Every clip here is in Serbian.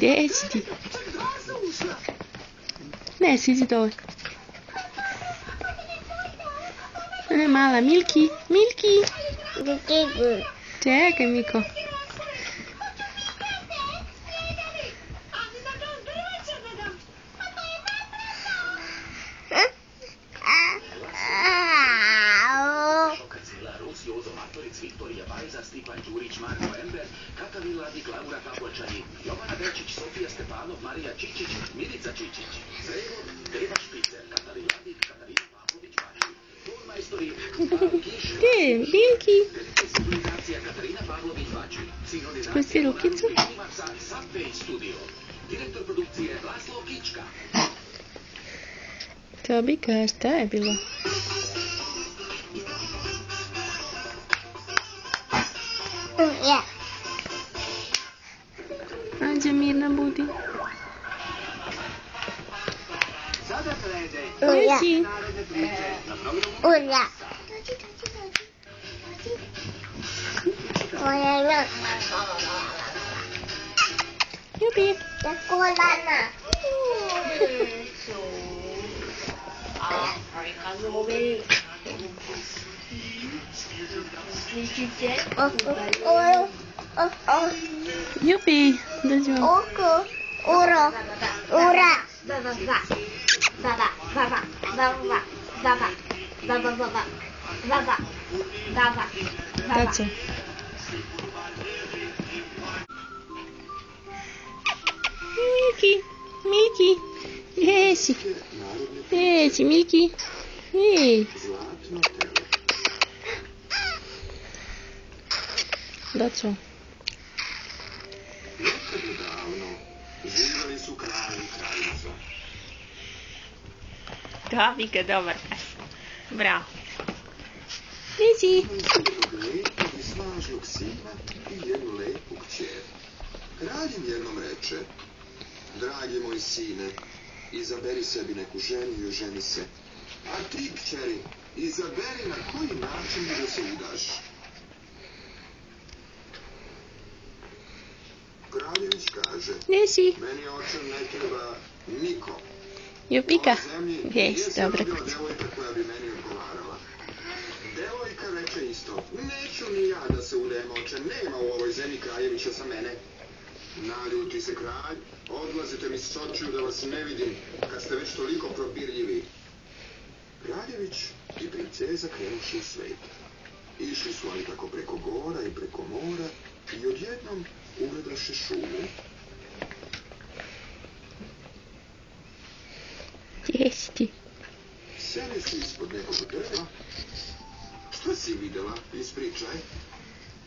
Gdje si ti? Ne, siđi dole. Mala, Milki, Milki. Čekaj, Miko. Viktorija Bajza, Stipan Đurić, Marko Ember, Katarin Ladik, Laura Kapočani, Jovana Bečić, Sofija Stepanov, Marija Čičić, Milica Čičić, Zrevor, Deva Špicer, Katarin Ladik, Katarina Pavlović Bači, Turmajstori, Kiš, Bilki. Civilizacija Katarina Pavlović Bači, Spusti rukicu. Subway Studio, direktor produkcije Laslo Kička. Tobika, šta je bilo? Anđe, mirna budi. Leći. Ulja. Jupi. Kolana. Jupi. Dođi vam. Oko. Uro. Ura. Taco. Milki. Milki. Gdje si? Gdje si, Milki? Ej. Daco. Živjeli su kralj i kraljica. Da, Vika, dobar. Bravo. Gdje si? Lepog i snažnog sina i jednu lepu kćer. Kralj im jednom reče: dragi moj sine, izaberi sebi neku ženu i oženi se. A ti, kćeri, izaberi na koji način da se udaš. Kraljević kaže: Gdje si? meni očem ne treba niko. Jupika. Na zemlji Gdje nije si? se Dobro. rodila devojka koja bi meni odgovarala. Devojka reče isto: neću ni ja da se udajem, oče, nema u ovoj zemlji kraljevića za mene. Naljuti se kralj: odlazite mi s očiju da vas ne vidim, kad ste već toliko propirljivi. Kraljević i princeza krenuši u svet. Išli su ali tako preko gora i preko mora i odjednom ugledaše šumu. Gdje si ti? Seli su ispod nekog drva. Šta si videla? Ispričaj.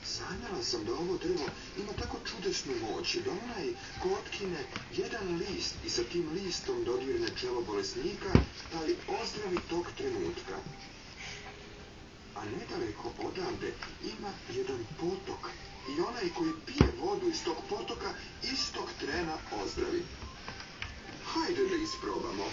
Sanjala sam da ovo drvo ima tako čudesnu moć, da onaj ko otkine jedan list i sa tim listom dodirne čelo bolesnika, taj ozdravi tog trenutka. A nedaleko odavde ima jedan potok i onaj koji pije vodu iz tog potoka istog trena ozdravi. Hajde da isprobamo.